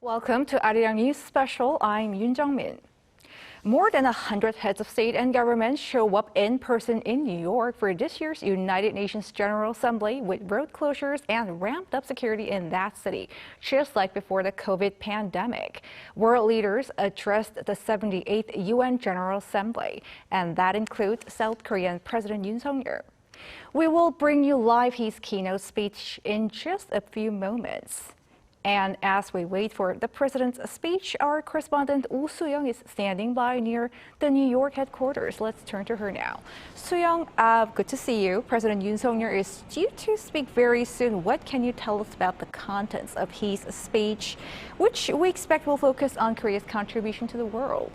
Welcome to Arirang Special. I'm Yoon. More than 100 heads of state and government show up in person in New York for this year's United Nations General Assembly with road closures and ramped up security in that city, just like before the COVID pandemic. World leaders addressed the 78th UN General Assembly, and that includes South Korean President Yoon. We will bring you live his keynote speech in just a few moments. And as we wait for the president's speech, our correspondent Oh Soo-young is standing by near the New York headquarters. Let's turn to her now. Soo-young, good to see you. President Yoon is due to speak very soon. What can you tell us about the contents of his speech, which we expect will focus on Korea's contribution to the world?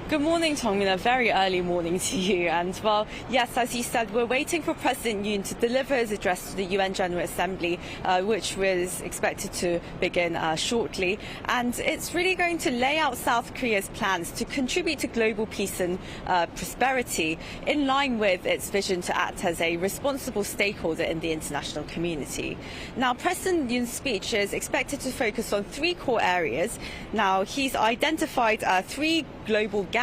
Good morning, Chongmin. A very early morning to you. And well, yes, as you said, we're waiting for President Yoon to deliver his address to the UN General Assembly, which was expected to begin shortly. And it's really going to lay out South Korea's plans to contribute to global peace and prosperity in line with its vision to act as a responsible stakeholder in the international community. Now, President Yoon's speech is expected to focus on three core areas. Now, he's identified three global gaps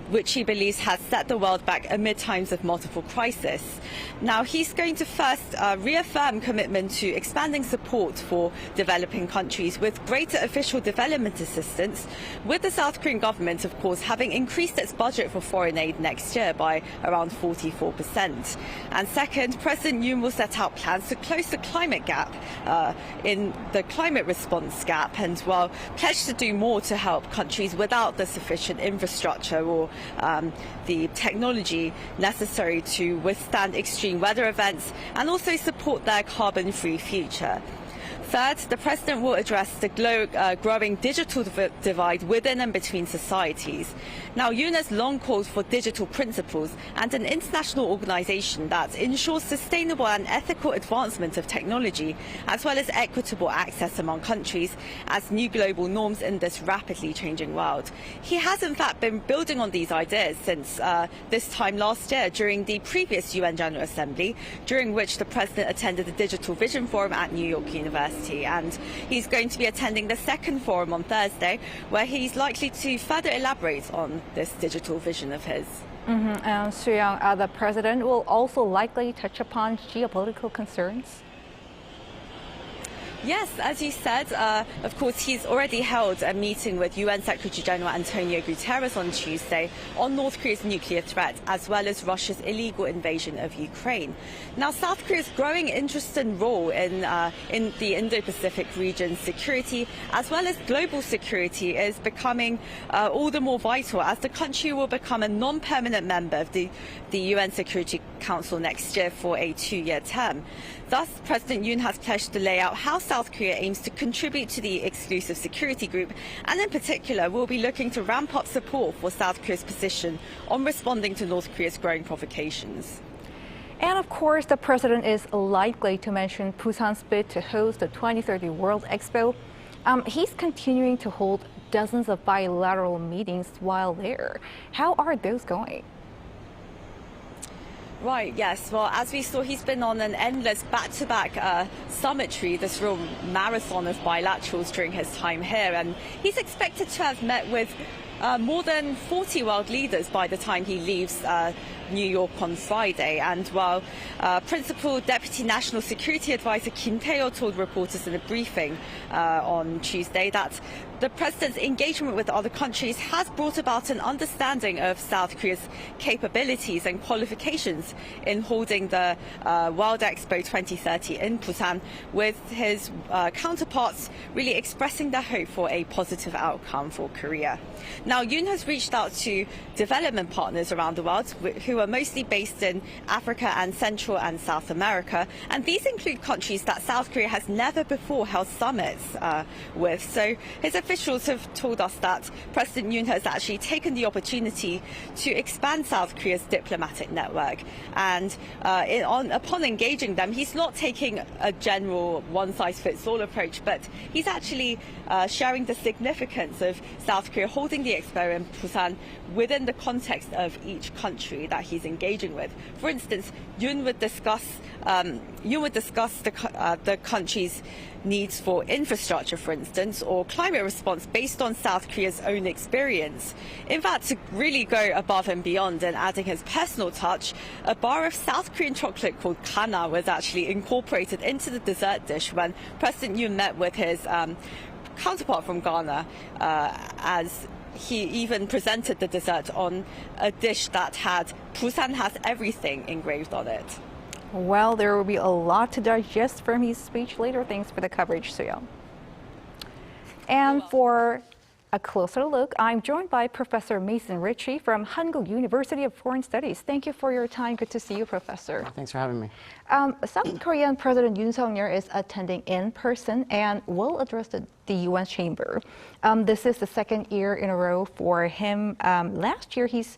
which he believes has set the world back amid times of multiple crisis. Now, he's going to first reaffirm commitment to expanding support for developing countries with greater official development assistance, with the South Korean government, of course, having increased its budget for foreign aid next year by around 44%. And second, President Yoon will set out plans to close the climate gap in the climate response gap, and will pledge to do more to help countries without the sufficient infrastructure or the technology necessary to withstand extreme weather events and also support their carbon-free future. Third, the president will address the growing digital divide within and between societies. Now, Yoon has long called for digital principles and an international organization that ensures sustainable and ethical advancement of technology, as well as equitable access among countries as new global norms in this rapidly changing world. He has, in fact, been building on these ideas since this time last year during the previous UN General Assembly, during which the president attended the Digital Vision Forum at New York University. And he's going to be attending the second forum on Thursday, where he's likely to further elaborate on this digital vision of his. And Soo-young, the president will also likely touch upon geopolitical concerns. Yes, as you said, of course, he's already held a meeting with UN Secretary General Antonio Guterres on Tuesday on North Korea's nuclear threat, as well as Russia's illegal invasion of Ukraine. Now, South Korea's growing interest and role in the Indo-Pacific region's security, as well as global security, is becoming all the more vital as the country will become a non-permanent member of the UN Security Council next year for a 2-year term. Thus, President Yoon has pledged to lay out how South Korea aims to contribute to the exclusive security group, and in particular will be looking to ramp up support for South Korea's position on responding to North Korea's growing provocations. And of course, the president is likely to mention Busan's bid to host the 2030 World Expo. He's continuing to hold dozens of bilateral meetings while there. How are those going? Right, yes. Well, as we saw, he's been on an endless back-to-back summitry, this real marathon of bilaterals during his time here. And he's expected to have met with more than 40 world leaders by the time he leaves New York on Friday. And while Principal Deputy National Security Advisor Kim Tae-ho told reporters in a briefing on Tuesday that the president's engagement with other countries has brought about an understanding of South Korea's capabilities and qualifications in holding the World Expo 2030 in Busan, with his counterparts really expressing their hope for a positive outcome for Korea. Now, Yoon has reached out to development partners around the world who are mostly based in Africa and Central and South America, and these include countries that South Korea has never before held summits with. So his officials have told us that President Yoon has actually taken the opportunity to expand South Korea's diplomatic network, and upon engaging them, he's not taking a general one-size-fits-all approach, but he's actually sharing the significance of South Korea holding the expo in Busan within the context of each country that he's engaging with. For instance, Yoon would would discuss the country's needs for infrastructure, for instance, or climate response based on South Korea's own experience. In fact, to really go above and beyond and adding his personal touch, a bar of South Korean chocolate called kana was actually incorporated into the dessert dish when President Yoon met with his counterpart from Ghana, as he even presented the dessert on a dish that had "Busan has everything" engraved on it. Well, there will be a lot to digest from his speech later. Thanks for the coverage, Soo-yeon. And for a closer look, I'm joined by Professor Mason Ritchie from Hankuk University of Foreign Studies. Thank you for your time. Good to see you, Professor. Thanks for having me. South Korean President Yoon is attending in person and will address the UN chamber. This is the second year in a row for him. Last year, his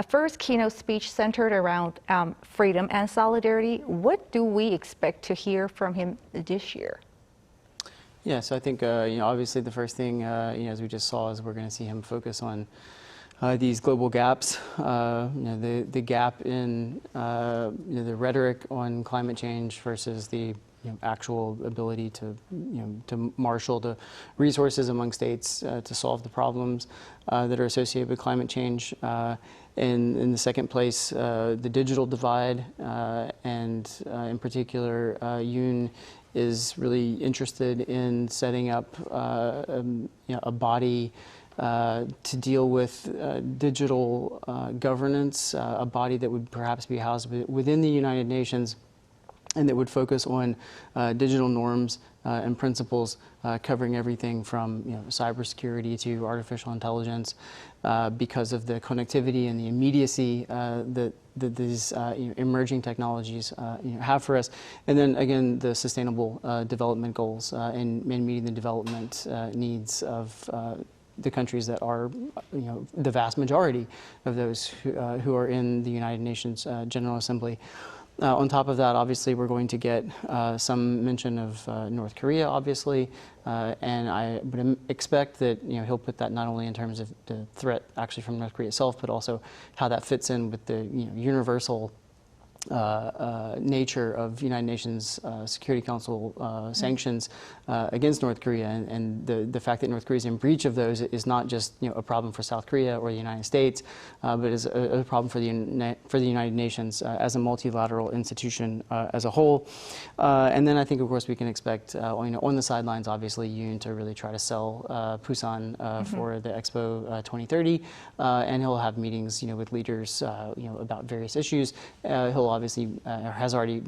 first keynote speech centered around freedom and solidarity. What do we expect to hear from him this year? Yeah, so I think obviously the first thing as we just saw is we're going to see him focus on these global gaps. The gap in the rhetoric on climate change versus the actual ability to marshal the resources among states to solve the problems that are associated with climate change. And in the second place, the digital divide, and in particular, Yoon is really interested in setting up a body to deal with digital governance, a body that would perhaps be housed within the United Nations and that would focus on digital norms and principles covering everything from cybersecurity to artificial intelligence, because of the connectivity and the immediacy that these emerging technologies have for us. And then again, the sustainable development goals and meeting the development needs of the countries that are, the vast majority of those who are in the United Nations General Assembly. On top of that, obviously, we're going to get some mention of North Korea, obviously, and I would expect that he'll put that not only in terms of the threat actually from North Korea itself, but also how that fits in with the universal nature of United Nations Security Council sanctions against North Korea, and the fact that North Korea is in breach of those is not just a problem for South Korea or the United States, but is a problem for the United Nations as a multilateral institution as a whole. And then I think, of course, we can expect on the sidelines, obviously, Yoon to really try to sell Busan for the Expo 2030, and he'll have meetings with leaders about various issues. He'll obviously has already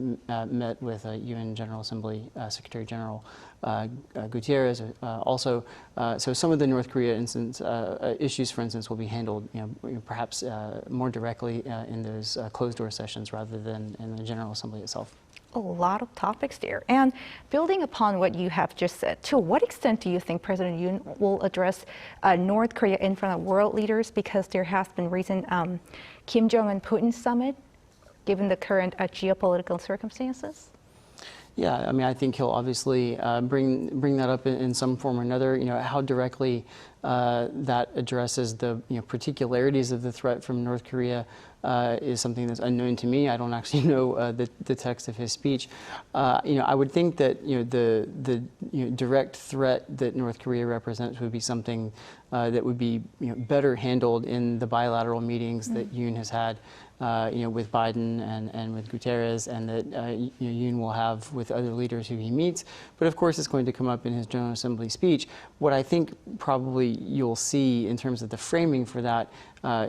met with UN General Assembly Secretary General Gutierrez also. So some of the North Korea issues, for instance, will be handled perhaps more directly in those closed-door sessions rather than in the General Assembly itself. A lot of topics there. And building upon what you have just said, to what extent do you think President Yoon will address North Korea in front of world leaders? Because there has been recent Kim Jong-un-Putin summit, given the current geopolitical circumstances? Yeah, I mean, I think he'll obviously bring that up in some form or another. How directly that addresses the particularities of the threat from North Korea is something that's unknown to me. I don't actually know the text of his speech. I would think that the direct threat that North Korea represents would be something that would be better handled in the bilateral meetings that Yoon has had with Biden and with Gutierrez, and that Yoon will have with other leaders who he meets. But of course, it's going to come up in his General Assembly speech. What I think probably you'll see in terms of the framing for that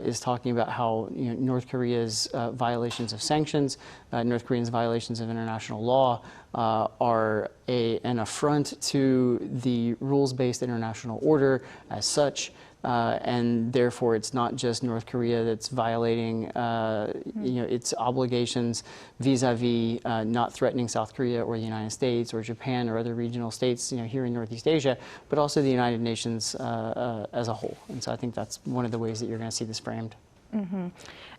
is talking about how North Korea's violations of sanctions, North Korea's violations of international law are an affront to the rules-based international order as such. And therefore, it's not just North Korea that's violating, its obligations vis-a-vis not threatening South Korea or the United States or Japan or other regional states, here in Northeast Asia, but also the United Nations as a whole. And so I think that's one of the ways that you're going to see this framed. Mm-hmm.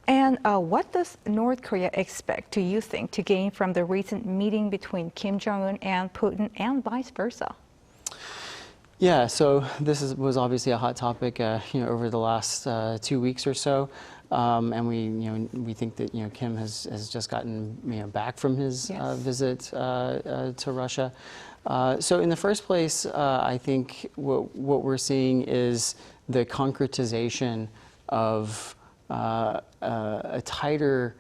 And what does North Korea expect, do you think, to gain from the recent meeting between Kim Jong-un and Putin, and vice versa? Yeah, so this was obviously a hot topic, over the last 2 weeks or so. and we think that Kim has just gotten back from his visit to Russia. So in the first place, I think what we're seeing is the concretization of a tighter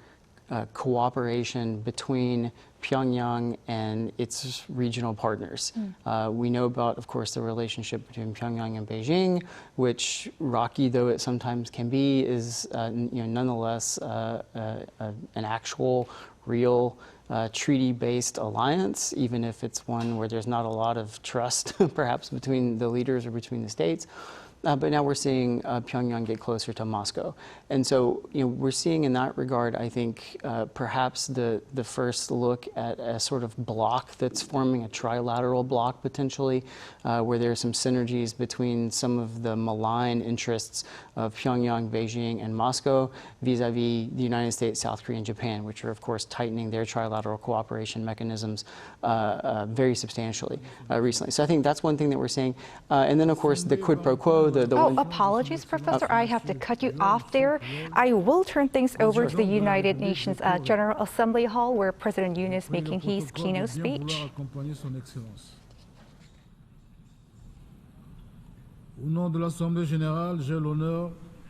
cooperation between Pyongyang and its regional partners. We know about, of course, the relationship between Pyongyang and Beijing, which, rocky though it sometimes can be, is nonetheless an actual, real treaty-based alliance, even if it's one where there's not a lot of trust, perhaps between the leaders or between the states. But now we're seeing Pyongyang get closer to Moscow. And so we're seeing in that regard, I think, perhaps the first look at a sort of block that's forming, a trilateral block potentially, where there are some synergies between some of the malign interests of Pyongyang, Beijing, and Moscow vis-a-vis the United States, South Korea, and Japan, which are, of course, tightening their trilateral cooperation mechanisms very substantially recently. So I think that's one thing that we're seeing. And then, of course, the quid pro quo, apologies, Professor. I have to cut you off there. I will turn things over to the United Nations General Assembly Hall, where President Yoon is making his keynote speech.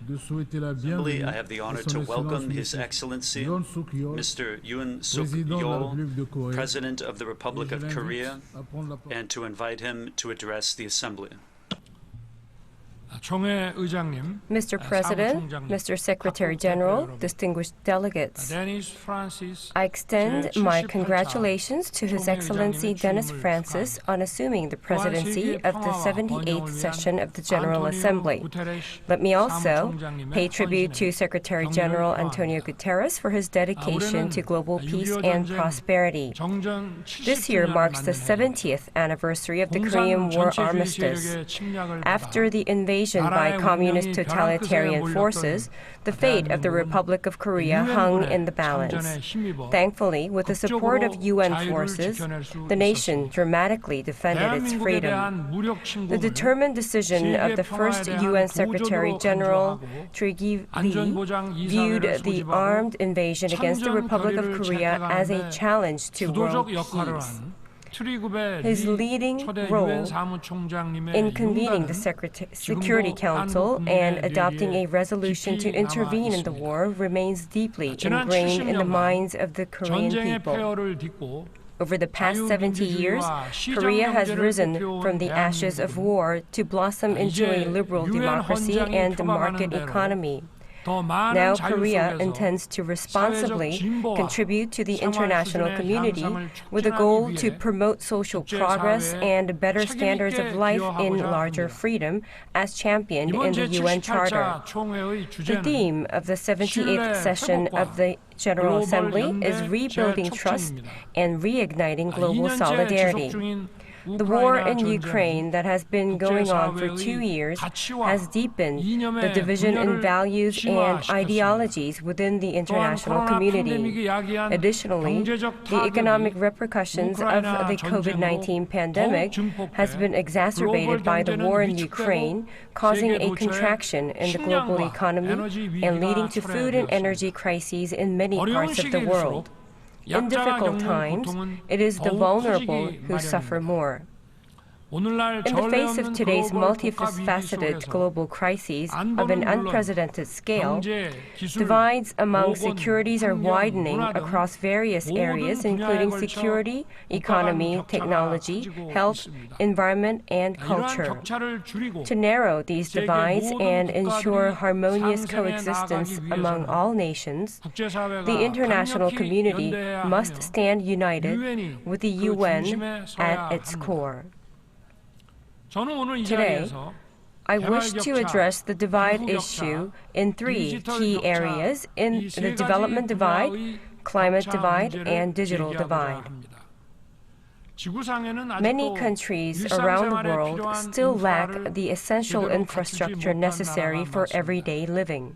Assembly, I have the honor to welcome His Excellency, Mr. Yoon Suk-yeol, President of the Republic of Korea, and to invite him to address the Assembly. Mr. President, Mr. Secretary General, distinguished delegates, I extend my congratulations to His Excellency Denis Francis on assuming the presidency of the 78th session of the General Assembly. Let me also pay tribute to Secretary General Antonio Guterres for his dedication to global peace and prosperity. This year marks the 70th anniversary of the Korean War armistice. After the invasion by communist totalitarian forces, the fate of the Republic of Korea hung in the balance. Thankfully, with the support of UN forces, the nation dramatically defended its freedom. The determined decision of the first UN Secretary General Trygve Lee viewed the armed invasion against the Republic of Korea as a challenge to world peace. His leading role in convening the Security Council and adopting a resolution to intervene in the war remains deeply ingrained in the minds of the Korean people. Over the past 70 years, Korea has risen from the ashes of war to blossom into a liberal democracy and market economy. Now Korea intends to responsibly contribute to the international community with a goal to promote social progress and better standards of life in larger freedom as championed in the UN Charter. The theme of the 78th session of the General Assembly is rebuilding trust and reigniting global solidarity. The war in Ukraine that has been going on for 2 years has deepened the division in values and ideologies within the international community. Additionally, the economic repercussions of the COVID-19 pandemic has been exacerbated by the war in Ukraine, causing a contraction in the global economy and leading to food and energy crises in many parts of the world. In difficult times, it is the vulnerable who suffer more. In the face of today's multifaceted global crises of an unprecedented scale, divides among securities are widening across various areas, including security, economy, technology, health, environment, and culture. To narrow these divides and ensure harmonious coexistence among all nations, the international community must stand united with the UN at its core. Today, I wish to address the divide issue in 3 key areas: in the development divide, climate divide, and digital divide. Many countries around the world still lack the essential infrastructure necessary for everyday living.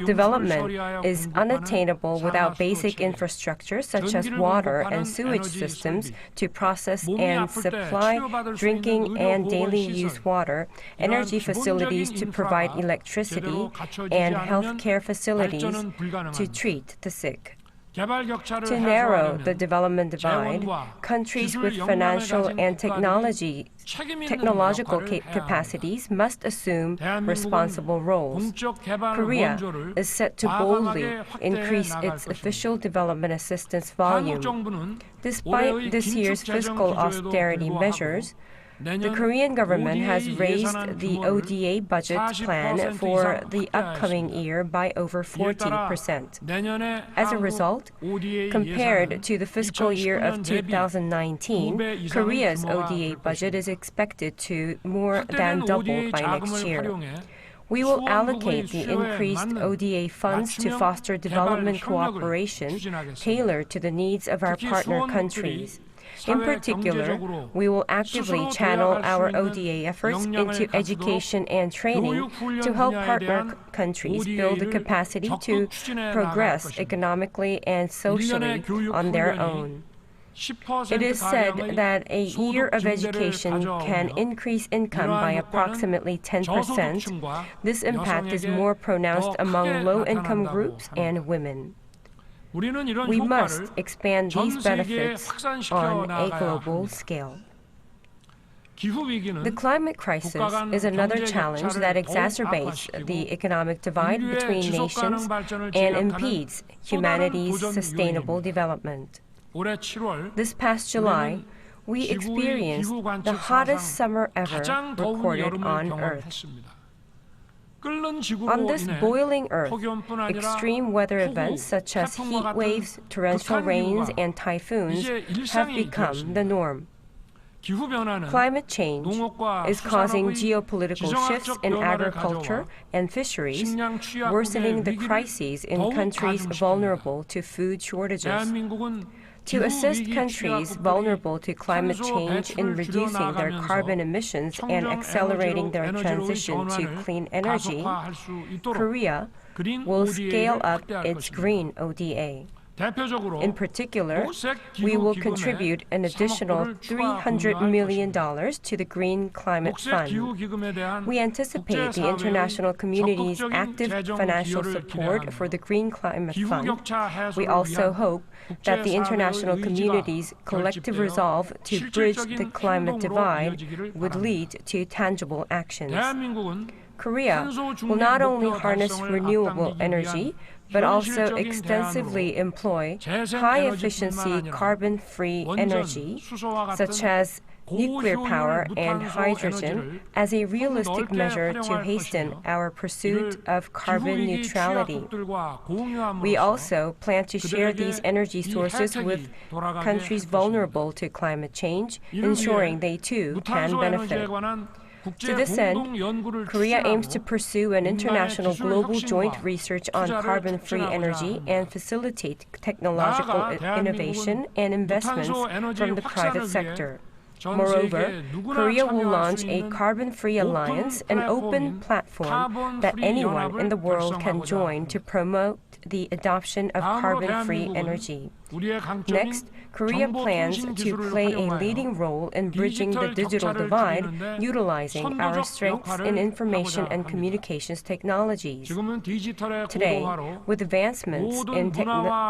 Development is unattainable without basic infrastructure such as water and sewage systems to process and supply drinking and daily use water, energy facilities to provide electricity, and health care facilities to treat the sick. To narrow the development divide, countries with financial and technological capacities must assume responsible roles. Korea is set to boldly increase its official development assistance volume. Despite this year's fiscal austerity measures, the Korean government has raised the ODA budget plan for the upcoming year by over 40%. As a result, compared to the fiscal year of 2019, Korea's ODA budget is expected to more than double by next year. We will allocate the increased ODA funds to foster development cooperation tailored to the needs of our partner countries. In particular, we will actively channel our ODA efforts into education and training to help partner countries build the capacity to progress economically and socially on their own. It is said that a year of education can increase income by approximately 10%. This impact is more pronounced among low-income groups and women. We must expand these benefits on a global scale. The climate crisis is another challenge that exacerbates the economic divide between nations and impedes humanity's sustainable development. This past July, we experienced the hottest summer ever recorded on Earth. On this boiling Earth, extreme weather events such as heat waves, torrential rains, and typhoons have become the norm. Climate change is causing geopolitical shifts in agriculture and fisheries, worsening the crises in countries vulnerable to food shortages. To assist countries vulnerable to climate change in reducing their carbon emissions and accelerating their transition to clean energy, Korea will scale up its green ODA. In particular, we will contribute an additional $300 million to the Green Climate Fund. We anticipate the international community's active financial support for the Green Climate Fund. We also hope that the international community's collective resolve to bridge the climate divide would lead to tangible actions. Korea will not only harness renewable energy, but also extensively employ high-efficiency carbon-free energy, such as nuclear power and hydrogen, as a realistic measure to hasten our pursuit of carbon neutrality. We also plan to share these energy sources with countries vulnerable to climate change, ensuring they too can benefit. To this end, Korea aims to pursue an international global joint research on carbon-free energy and facilitate technological innovation and investments from the private sector. Moreover, Korea will launch a carbon-free alliance, an open platform that anyone in the world can join to promote the adoption of carbon-free energy. Next, Korea plans to play a leading role in bridging the digital divide, utilizing our strengths in information and communications technologies. Today, with advancements in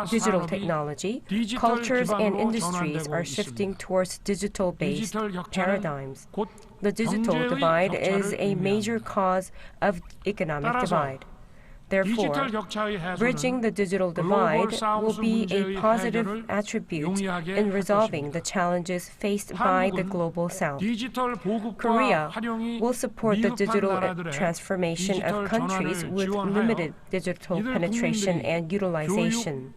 digital technology, cultures and industries are shifting towards digital-based paradigms. The digital divide is a major cause of economic divide. Therefore, bridging the digital divide will be a positive attribute in resolving the challenges faced by the global South. Korea will support the digital transformation of countries with limited digital penetration and utilization.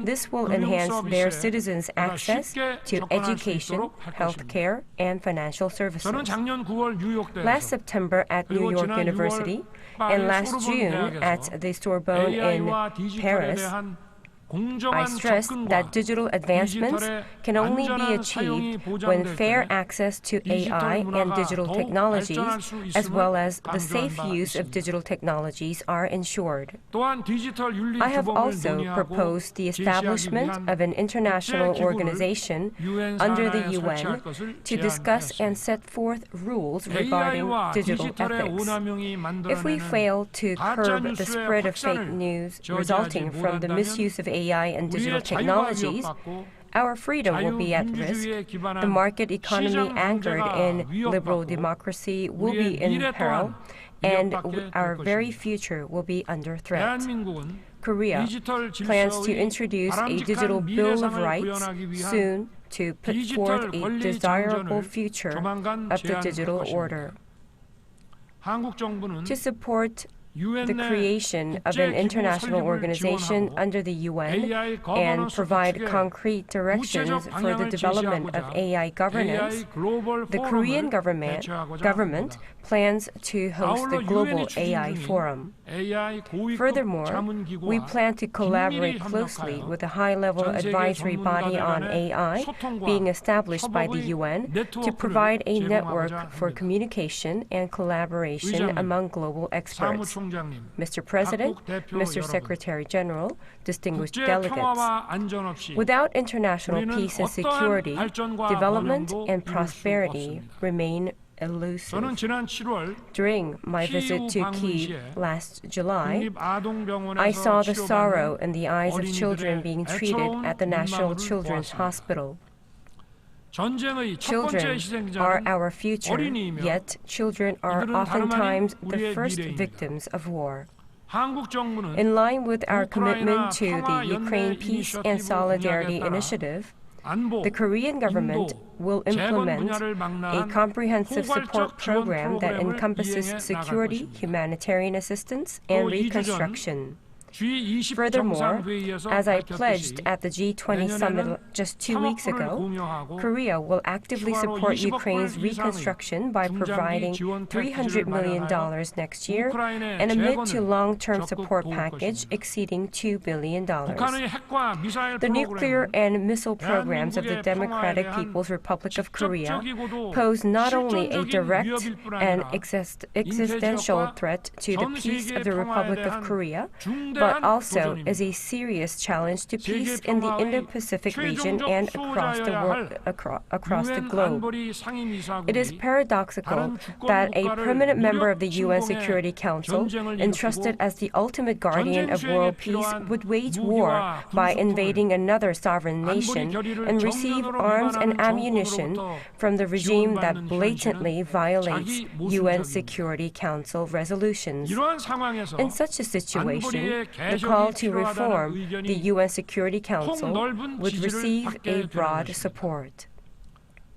This will enhance their citizens' access to education, healthcare, and financial services. Last September at New York University, and last June at the Sorbonne in Paris, I stress that digital advancements can only be achieved when fair access to AI and digital technologies, as well as the safe use of digital technologies, are ensured. I have also proposed the establishment of an international organization under the UN to discuss and set forth rules regarding digital ethics. If we fail to curb the spread of fake news resulting from the misuse of AI and digital technologies, our freedom will be at risk, the market economy anchored in liberal democracy will be in peril, and our very future will be under threat. Korea plans to introduce a digital Bill of Rights soon to put forth a desirable future of the digital order. To support the creation of an international organization under the UN and provide concrete directions for the development of AI governance, the Korean government plans to host the Global AI Forum. Furthermore, we plan to collaborate closely with the high-level advisory body on AI being established by the UN to provide a network for communication and collaboration among global experts. Mr. President, Mr. Secretary General, distinguished delegates, without international peace and security, development and prosperity remain elusive. During my visit to Kyiv last July, I saw the sorrow in the eyes of children being treated at the National Children's Hospital. Children are our future, yet children are oftentimes the first victims of war. In line with our commitment to the Ukraine Peace and Solidarity Initiative, the Korean government will implement a comprehensive support program that encompasses security, humanitarian assistance, and reconstruction. Furthermore, as I pledged at the G20 summit just 2 weeks ago, Korea will actively support Ukraine's reconstruction by providing $300 million next year and a mid to long-term support package exceeding $2 billion. The nuclear and missile programs of the Democratic People's Republic of Korea pose not only a direct and existential threat to the peace of the Republic of Korea, but also is a serious challenge to peace in the Indo-Pacific region and across the globe. It is paradoxical that a permanent member of the UN Security Council, entrusted as the ultimate guardian of world peace, would wage war by invading another sovereign nation and receive arms and ammunition from the regime that blatantly violates UN Security Council resolutions. In such a situation, the call to reform the UN Security Council would receive a broad support.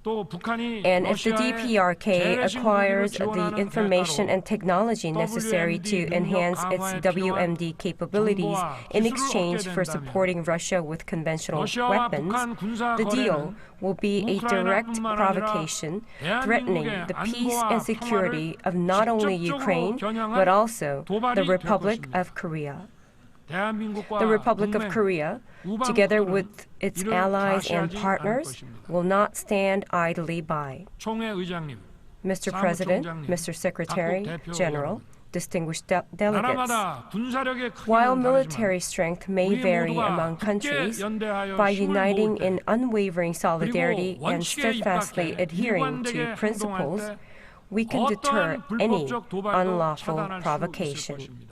And if the DPRK acquires the information and technology necessary to enhance its WMD capabilities in exchange for supporting Russia with conventional weapons, the deal will be a direct provocation threatening the peace and security of not only Ukraine, but also the Republic of Korea. The Republic of Korea, together with its allies and partners, will not stand idly by. Mr. President, Mr. Secretary General, distinguished delegates, while military strength may vary among countries, by uniting in unwavering solidarity and steadfastly adhering to principles, we can deter any unlawful provocation.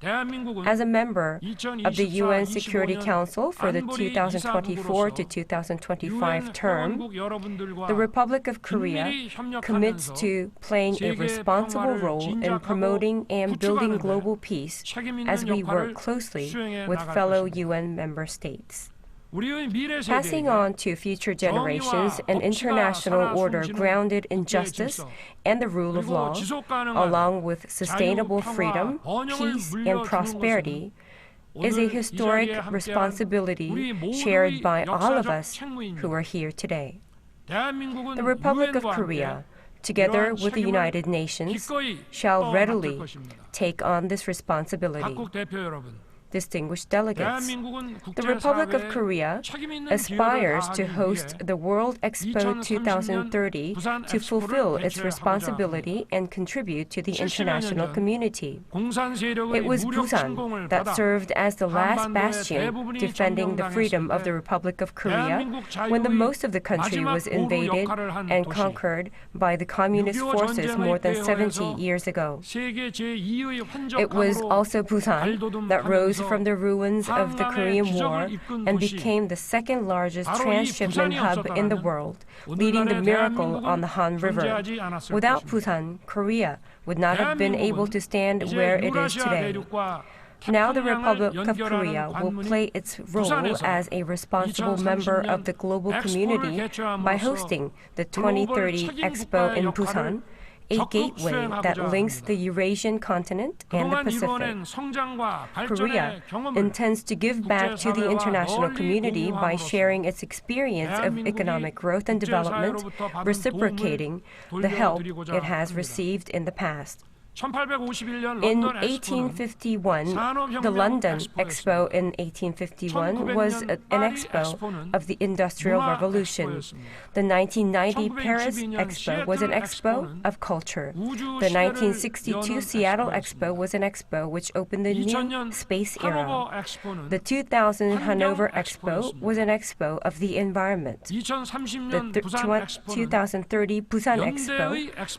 As a member of the UN Security Council for the 2024 to 2025 term, the Republic of Korea commits to playing a responsible role in promoting and building global peace as we work closely with fellow UN member states. Passing on to future generations an international order grounded in justice and the rule of law, along with sustainable freedom, peace, and prosperity, is a historic responsibility shared by all of us who are here today. The Republic of Korea, together with the United Nations, shall readily take on this responsibility. distinguished delegates. The Republic of Korea aspires to host the World Expo 2030 to fulfill its responsibility and contribute to the international community. It was Busan that served as the last bastion defending the freedom of the Republic of Korea when the most of the country was invaded and conquered by the communist forces more than 70 years ago. It was also Busan that rose from the ruins of the Korean War and became the second largest transshipment hub in the world, leading the miracle on the Han River. Without Busan, Korea would not have been able to stand where it is today. Now the Republic of Korea will play its role as a responsible member of the global community by hosting the 2030 Expo in Busan, a gateway that links the Eurasian continent and the Pacific. Korea intends to give back to the international community by sharing its experience of economic growth and development, reciprocating the help it has received in the past. In 1851, the London Expo in 1851 was an expo of the Industrial Revolution. The 1990 Paris Expo was an expo of culture. The 1962 Seattle Expo was an expo which opened the new space era. The 2000 Hanover Expo was an expo of the environment. The 2030 Busan Expo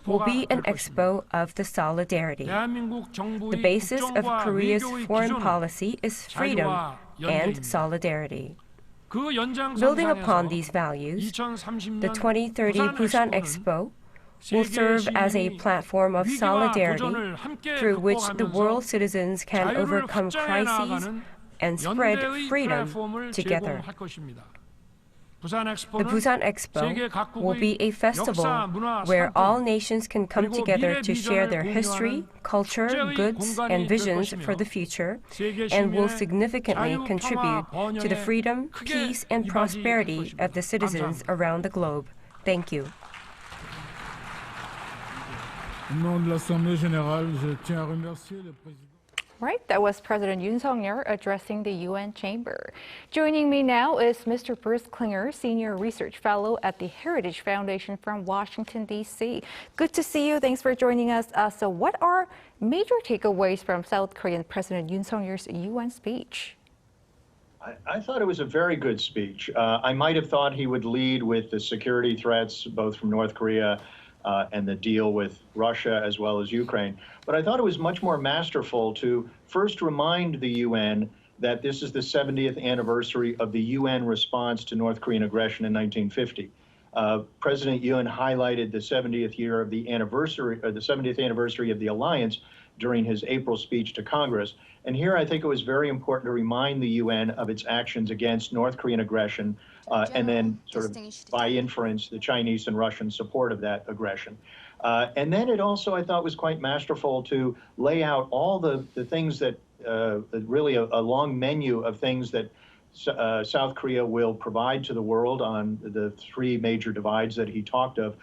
will be an expo of the solidarity. The basis of Korea's foreign policy is freedom and solidarity. Building upon these values, the 2030 Busan Expo will serve as a platform of solidarity through which the world's citizens can overcome crises and spread freedom together. The Busan Expo will be a festival where all nations can come together to share their history, culture, goods, and visions for the future, and will significantly contribute to the freedom, peace, and prosperity of the citizens around the globe. Thank you. Right, that was President Yoon addressing the UN Chamber. Joining me now is Mr. Bruce Klinger, Senior Research Fellow at the Heritage Foundation from Washington, D.C. Good to see you. Thanks for joining us. So what are major takeaways from South Korean President Yoon UN speech? I thought it was a very good speech. I might have thought he would lead with the security threats, both from North Korea and the deal with Russia as well as Ukraine. But I thought it was much more masterful to first remind the UN that this is the 70th anniversary of the UN response to North Korean aggression in 1950. President Yoon highlighted the 70th year of the anniversary, or the 70th anniversary of the alliance during his April speech to Congress. And here I think it was very important to remind the UN of its actions against North Korean aggression and then sort of by inference, the Chinese and Russian support of that aggression. And then it also, I thought, was quite masterful to lay out all the things that, really a long menu of things that South Korea will provide to the world on the three major divides that he talked of,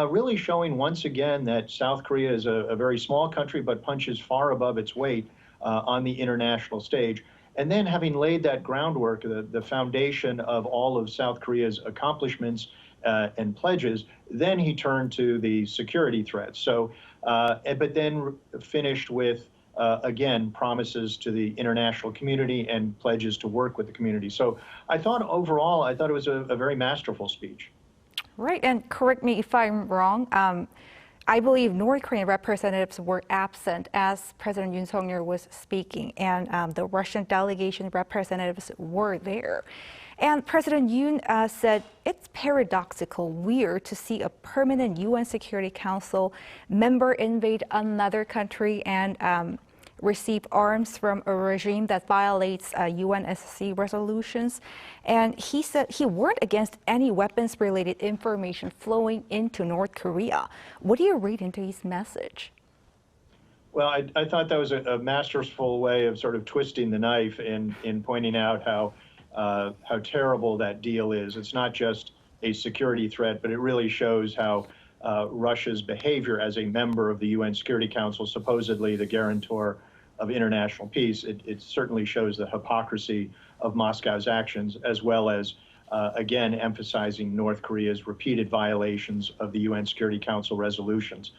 really showing once again that South Korea is a very small country but punches far above its weight on the international stage. And then having laid that groundwork, the foundation of all of South Korea's accomplishments and pledges, then he turned to the security threats. So, but then finished with, again, promises to the international community and pledges to work with the community. So I thought overall, I thought it was a very masterful speech. Right, and correct me if I'm wrong. I believe North Korean representatives were absent as President Yoon was speaking, and the Russian delegation representatives were there. And President Yoon said it's paradoxical, weird to see a permanent UN Security Council member invade another country and receive arms from a regime that violates UNSC resolutions. And he said he warned against any weapons-related information flowing into North Korea. What do you read into his message? Well, I thought that was a masterful way of sort of twisting the knife in pointing out how terrible that deal is. It's not just a security threat, but it really shows how Russia's behavior as a member of the UN Security Council, supposedly the guarantor of international peace. It certainly shows the hypocrisy of Moscow's actions, as well as, again, emphasizing North Korea's repeated violations of the UN Security Council resolutions.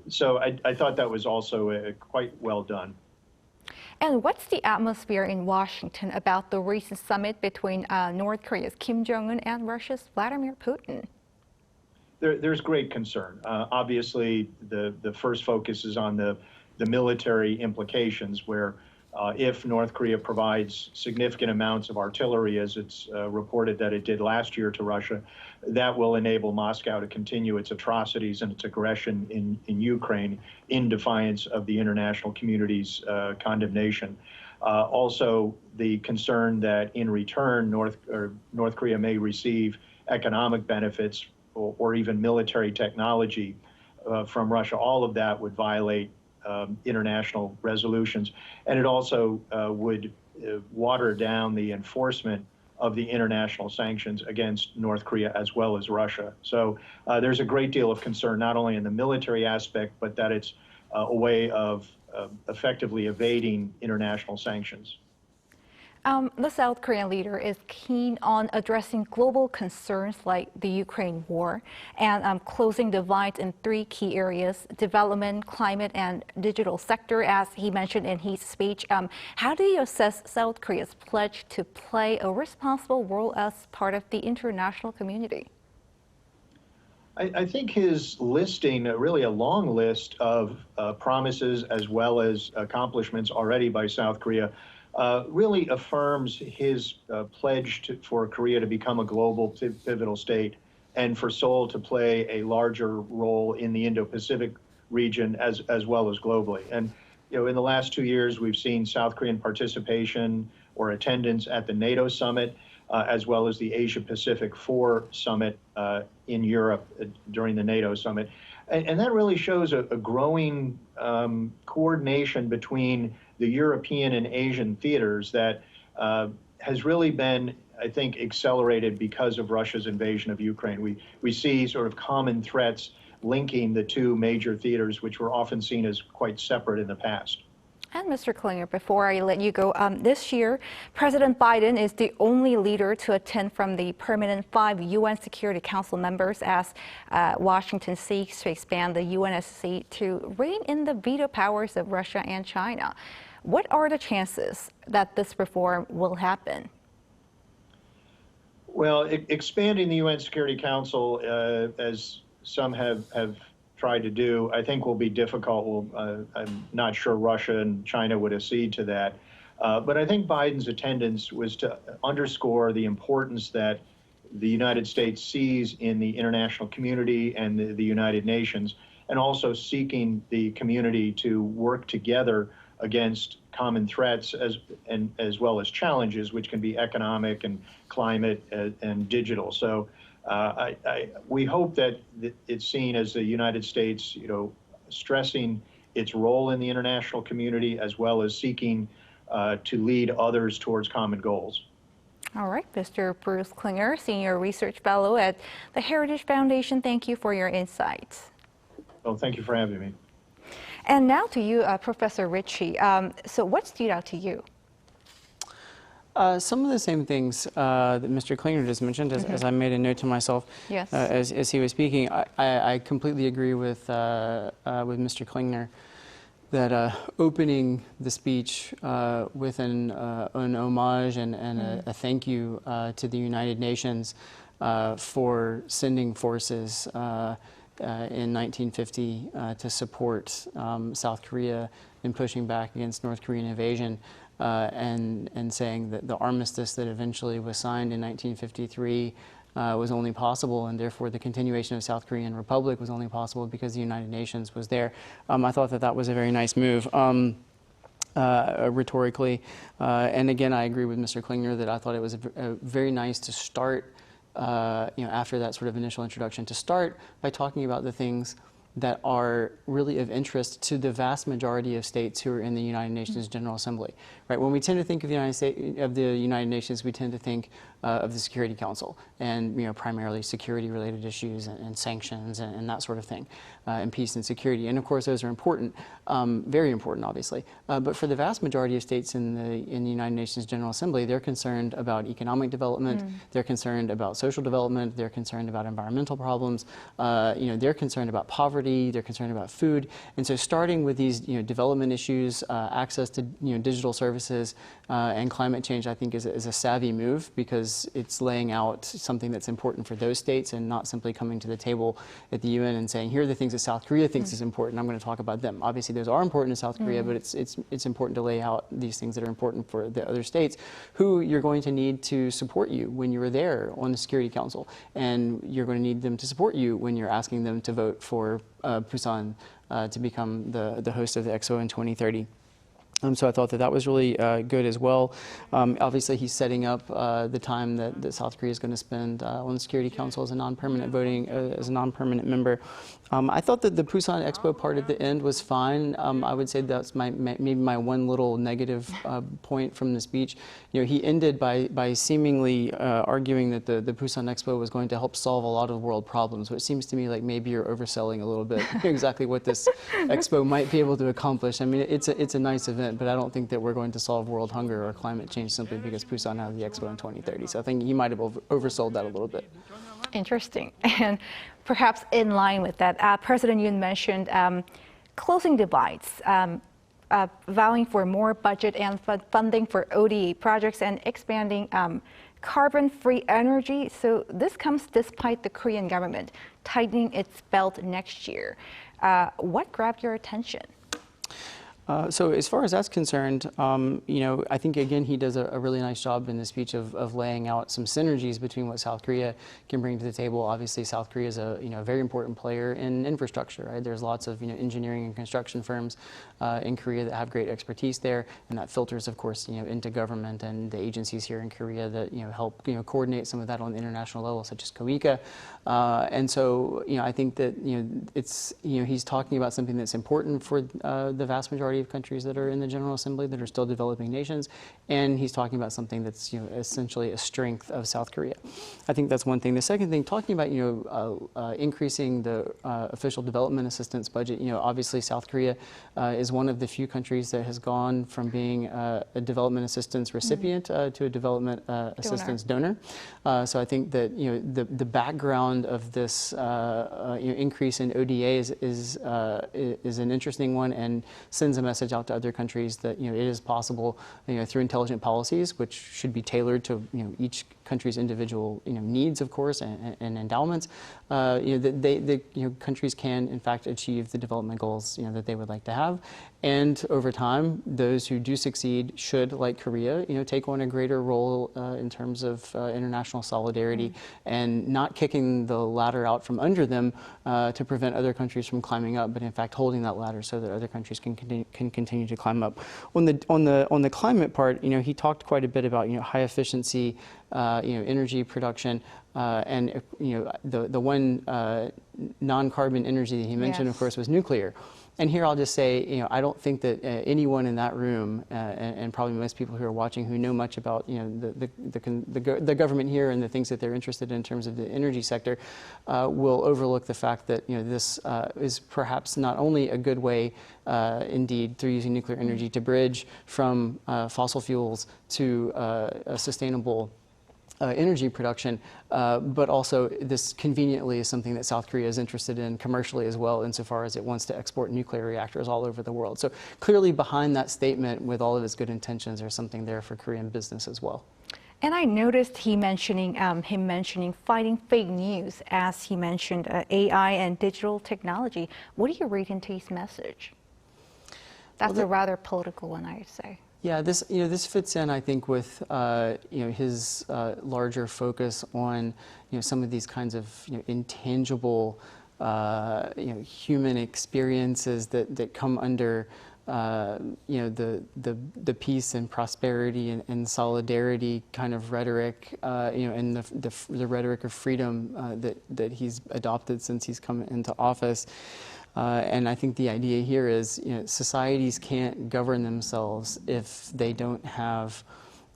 So I thought that was also quite well done. And what's the atmosphere in Washington about the recent summit between North Korea's Kim Jong-un and Russia's Vladimir Putin? There's great concern. Obviously, the first focus is on the military implications, where if North Korea provides significant amounts of artillery, as it's reported that it did last year to Russia, that will enable Moscow to continue its atrocities and its aggression in Ukraine in defiance of the international community's condemnation. Also, the concern that in return, North Korea may receive economic benefits or even military technology from Russia. All of that would violate international resolutions, and it also would water down the enforcement of the international sanctions against North Korea as well as Russia. So there's a great deal of concern, not only in the military aspect, but that it's a way of effectively evading international sanctions. The South Korean leader is keen on addressing global concerns like the Ukraine war and closing divides in three key areas: development, climate, and digital sector, as he mentioned in his speech. How do you assess South Korea's pledge to play a responsible role as part of the international community? I think his listing, really a long list of promises as well as accomplishments already by South Korea, really affirms his pledge for Korea to become a global pivotal state and for Seoul to play a larger role in the Indo-Pacific region as well as globally. And in the last 2 years, we've seen South Korean participation or attendance at the NATO summit, as well as the Asia-Pacific 4 summit in Europe during the NATO summit. And that really shows a growing coordination between the European and Asian theaters that has really been, I think, accelerated because of Russia's invasion of Ukraine. We see sort of common threats linking the two major theaters, which were often seen as quite separate in the past. And Mr. Klinger, before I let you go, this year, President Biden is the only leader to attend from the permanent 5 UN Security Council members as Washington seeks to expand the UNSC to rein in the veto powers of Russia and China. What are the chances that this reform will happen? Well, expanding the UN Security Council, as some have tried to do, I think will be difficult. I'm not sure Russia and China would accede to that. But I think Biden's attendance was to underscore the importance that the United States sees in the international community and the United Nations, and also seeking the community to work together against common threats as well as challenges, which can be economic and climate and digital. So we hope that it's seen as the United States, stressing its role in the international community as well as seeking to lead others towards common goals. All right, Mr. Bruce Klinger, Senior Research Fellow at the Heritage Foundation, thank you for your insights. Well, thank you for having me. And now to you, Professor Ritchie. So what stood out to you? Some of the same things that Mr. Klinger just mentioned, as I made a note to myself. Yes. As he was speaking. I completely agree with Mr. Klinger that opening the speech with an homage and a thank you to the United Nations for sending forces in 1950 to support South Korea in pushing back against North Korean invasion. And saying that the armistice that eventually was signed in 1953 was only possible, and therefore the continuation of South Korean Republic was only possible because the United Nations was there. I thought that was a very nice move rhetorically. And again, I agree with Mr. Klinger that I thought it was very nice to start, after that sort of initial introduction, to start by talking about the things that are really of interest to the vast majority of states who are in the United Nations General Assembly. Right? When we tend to think of the United Nations, we tend to think of the Security Council and primarily security-related issues and sanctions and that sort of thing, and peace and security. And of course, those are important, very important, obviously. But for the vast majority of states in the United Nations General Assembly, they're concerned about economic development, they're concerned about social development, they're concerned about environmental problems, they're concerned about poverty, they're concerned about food. And so starting with these development issues, access to digital services, and climate change, I think is a savvy move, because it's laying out something that's important for those states and not simply coming to the table at the UN and saying, here are the things that South Korea thinks is important, I'm going to talk about them. Obviously those are important to South Korea, but it's important to lay out these things that are important for the other states who you're going to need to support you when you're there on the Security Council, and you're going to need them to support you when you're asking them to vote for Busan to become the host of the Expo in 2030. So I thought that was really good as well. Obviously, he's setting up the time that South Korea is going to spend on the Security Council as a non-permanent member. I thought that the Busan Expo part at the end was fine. I would say that's maybe my one little negative point from the speech. He ended by seemingly arguing that the Busan Expo was going to help solve a lot of world problems, which seems to me like maybe you're overselling a little bit exactly what this Expo might be able to accomplish. I mean, it's a nice event, but I don't think that we're going to solve world hunger or climate change simply because Busan has the Expo in 2030. So I think he might have oversold that a little bit. Interesting. And perhaps in line with that, President Yoon mentioned closing divides, vowing for more budget and funding for ODA projects and expanding carbon-free energy. So this comes despite the Korean government tightening its belt next year. What grabbed your attention? So as far as that's concerned, I think, again, he does a really nice job in the speech of laying out some synergies between what South Korea can bring to the table. Obviously, South Korea is a very important player in infrastructure. Right? There's lots of engineering and construction firms in Korea that have great expertise there, and that filters, of course, into government and the agencies here in Korea that help coordinate some of that on the international level, such as KOICA. And so I think that it's he's talking about something that's important for the vast majority of countries that are in the General Assembly that are still developing nations, and he's talking about something that's essentially a strength of South Korea. I think that's one thing. The second thing, talking about increasing the official development assistance budget. Obviously South Korea is one of the few countries that has gone from being a development assistance recipient to a development assistance donor. So I think that the background of this increase in ODA is an interesting one, and sends a message out to other countries that it is possible through intelligent policies, which should be tailored to each country's individual needs, of course, and endowments. That countries can in fact achieve the development goals that they would like to have, and over time, those who do succeed should, like Korea, take on a greater role in terms of international solidarity and not kicking the ladder out from under them to prevent other countries from climbing up, but in fact holding that ladder so that other countries can continue to climb up. On the climate part, he talked quite a bit about high efficiency energy production, and the one non-carbon energy that he mentioned, of course, was nuclear. And here I'll just say, I don't think that anyone in that room, and probably most people who are watching who know much about the government here and the things that they're interested in terms of the energy sector, will overlook the fact that this is perhaps not only a good way, indeed, through using nuclear energy to bridge from fossil fuels to a sustainable energy production, but also this conveniently is something that South Korea is interested in commercially as well, insofar as it wants to export nuclear reactors all over the world. So clearly behind that statement, with all of its good intentions, there's something there for Korean business as well. And I noticed him mentioning fighting fake news, as he mentioned AI and digital technology. What do you read into his message? That's a rather political one, I'd say. Yeah, this fits in, I think, with his larger focus on some of these kinds of intangible human experiences that come under the peace and prosperity and solidarity kind of rhetoric, and the rhetoric of freedom that he's adopted since he's come into office. And I think the idea here is, societies can't govern themselves if they don't have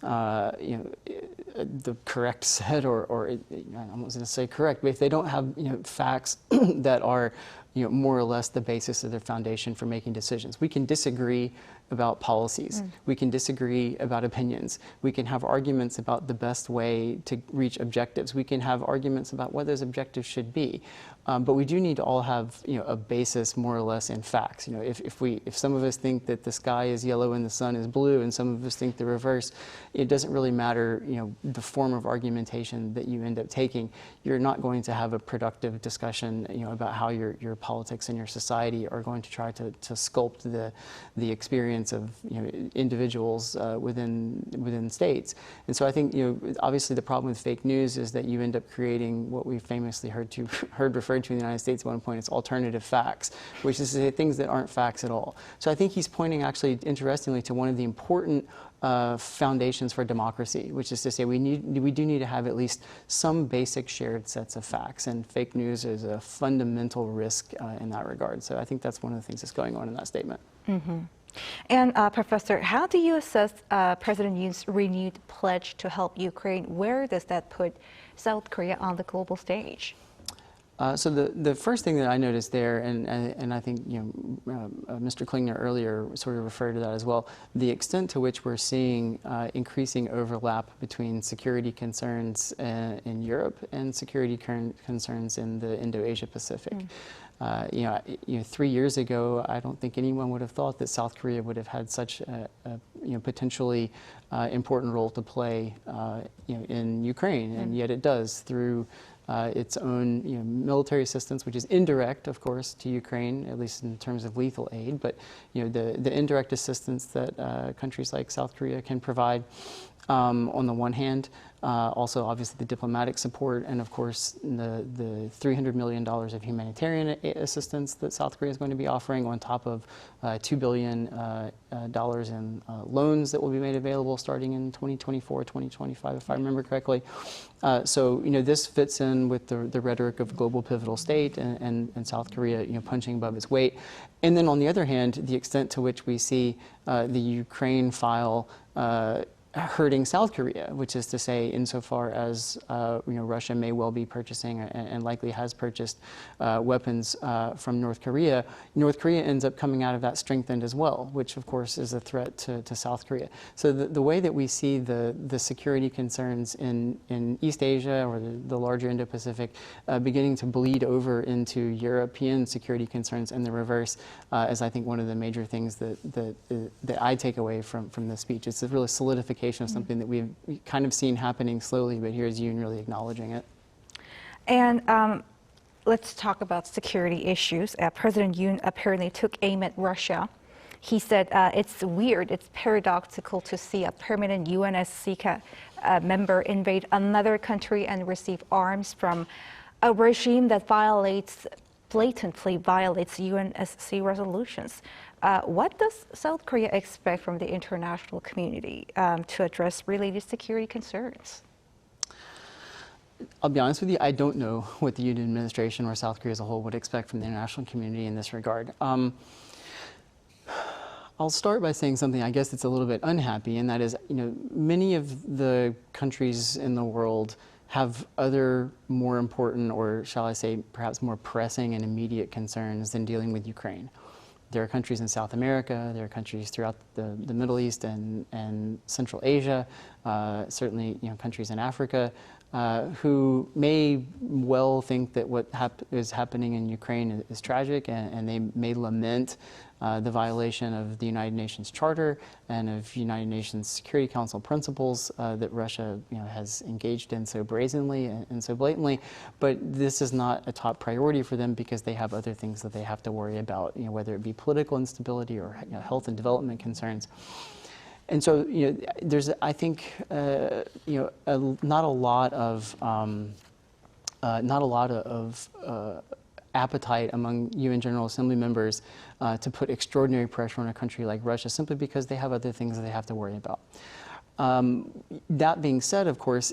the correct set, or I'm not going to say correct, but if they don't have facts that are more or less the basis of their foundation for making decisions. We can disagree about policies. We can disagree about opinions. We can have arguments about the best way to reach objectives. We can have arguments about what those objectives should be. But we do need to all have a basis more or less in facts. If some of us think that the sky is yellow and the sun is blue, and some of us think the reverse, it doesn't really matter the form of argumentation that you end up taking. You're not going to have a productive discussion about how your politics and your society are going to try to sculpt the experience of individuals within states. And so I think obviously the problem with fake news is that you end up creating what we famously heard referred to in the United States at one point as alternative facts, which is to say things that aren't facts at all. So I think he's pointing actually interestingly to one of the important foundations for democracy, which is to say we do need to have at least some basic shared sets of facts, and fake news is a fundamental risk in that regard. So I think that's one of the things that's going on in that statement. Mm-hmm. And Professor, how do you assess President Yoon's renewed pledge to help Ukraine? Where does that put South Korea on the global stage? So the first thing that I noticed there, and I think Mr. Klingner earlier sort of referred to that as well, the extent to which we're seeing increasing overlap between security concerns in Europe and security concerns in the Indo-Asia Pacific. 3 years ago, I don't think anyone would have thought that South Korea would have had such a potentially important role to play in Ukraine, and yet it does through its own military assistance, which is indirect, of course, to Ukraine, at least in terms of lethal aid, but the indirect assistance that countries like South Korea can provide on the one hand, also obviously the diplomatic support, and of course the $300 million of humanitarian assistance that South Korea is going to be offering, on top of $2 billion in loans that will be made available starting in 2024, 2025, if I remember correctly. So this fits in with the rhetoric of global pivotal state and South Korea punching above its weight. And then on the other hand, the extent to which we see the Ukraine file hurting South Korea, which is to say, insofar as Russia may well be purchasing and likely has purchased weapons from North Korea ends up coming out of that strengthened as well, which of course is a threat to South Korea. So the way that we see the security concerns in East Asia or the larger Indo-Pacific beginning to bleed over into European security concerns and the reverse is, I think, one of the major things that I take away from this speech. It's a really solidification of something that we've kind of seen happening slowly, but here's Yoon really acknowledging it. And let's talk about security issues. President Yoon apparently took aim at Russia. He said it's weird, it's paradoxical to see a permanent UNSC member invade another country and receive arms from a regime that blatantly violates UNSC resolutions. What does South Korea expect from the international community to address related security concerns? I'll be honest with you, I don't know what the Yoon administration or South Korea as a whole would expect from the international community in this regard. I'll start by saying something I guess that's a little bit unhappy, and that is, many of the countries in the world have other more important, or shall I say, perhaps more pressing and immediate concerns than dealing with Ukraine. There are countries in South America, there are countries throughout the Middle East and Central Asia, certainly countries in Africa, who may well think that what is happening in Ukraine is tragic, and they may lament the violation of the United Nations Charter and of United Nations Security Council principles that Russia has engaged in so brazenly and so blatantly. But this is not a top priority for them because they have other things that they have to worry about, whether it be political instability or health and development concerns. And so, there's, I think, not a lot of appetite among UN General Assembly members to put extraordinary pressure on a country like Russia, simply because they have other things that they have to worry about. That being said, of course,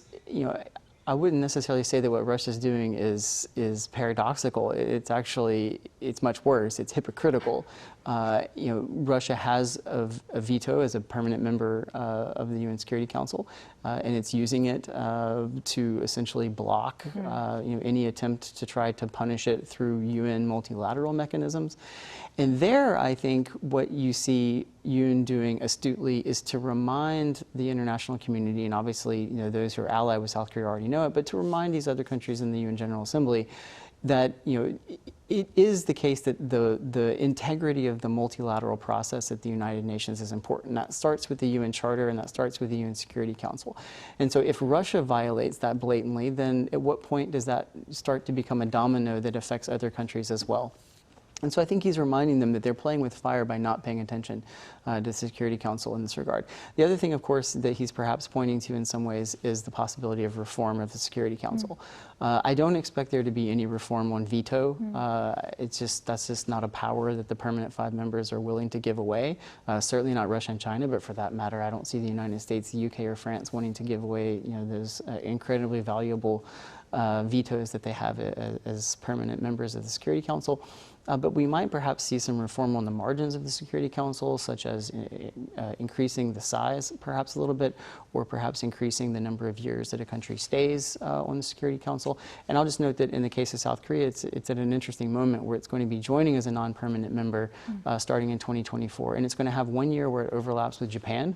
I wouldn't necessarily say that what Russia's doing is paradoxical. It's actually, it's much worse. It's hypocritical. Russia has a veto as a permanent member of the UN Security Council, and it's using it to essentially block any attempt to try to punish it through UN multilateral mechanisms. And there, I think what you see Yoon doing astutely is to remind the international community, and obviously those who are allied with South Korea already know it, but to remind these other countries in the UN General Assembly that it is the case that the integrity of the multilateral process at the United Nations is important. That starts with the UN Charter, and that starts with the UN Security Council. And so if Russia violates that blatantly, then at what point does that start to become a domino that affects other countries as well? And so I think he's reminding them that they're playing with fire by not paying attention to the Security Council in this regard. The other thing, of course, that he's perhaps pointing to in some ways is the possibility of reform of the Security Council. I don't expect there to be any reform on veto. That's just not a power that the permanent 5 members are willing to give away. Certainly not Russia and China, but for that matter, I don't see the United States, the UK, or France wanting to give away those incredibly valuable vetoes that they have as permanent members of the Security Council. But we might perhaps see some reform on the margins of the Security Council, such as increasing the size perhaps a little bit, or perhaps increasing the number of years that a country stays on the Security Council. And I'll just note that in the case of South Korea, it's at an interesting moment where it's going to be joining as a non-permanent member starting in 2024. And it's going to have 1 year where it overlaps with Japan.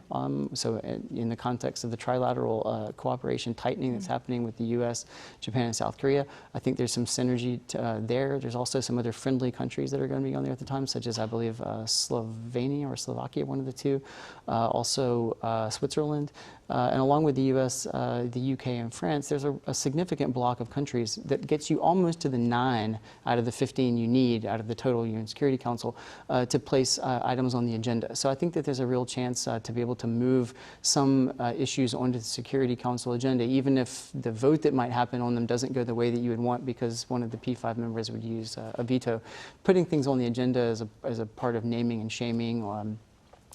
So in the context of the trilateral cooperation tightening that's happening with the US, Japan, and South Korea, I think there's some synergy there. There's also some other friendly countries that are going to be on there at the time, such as I believe Slovenia or Slovakia, one of the two, also Switzerland. And along with the US, the UK, and France, there's a significant block of countries that gets you almost to the 9 out of the 15 you need out of the total UN Security Council to place items on the agenda. So I think that there's a real chance to be able to move some issues onto the Security Council agenda, even if the vote that might happen on them doesn't go the way that you would want because one of the P5 members would use a veto. Putting things on the agenda as a part of naming and shaming or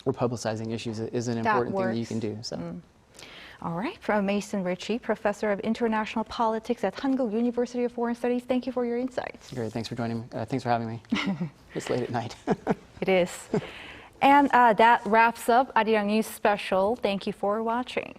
publicizing issues is an important thing that you can do. So. All right, from Mason Ritchie, Professor of International Politics at Hankuk University of Foreign Studies, thank you for your insights. Great, thanks for joining me. Thanks for having me. It's late at night. It is. And that wraps up Arirang News Special. Thank you for watching.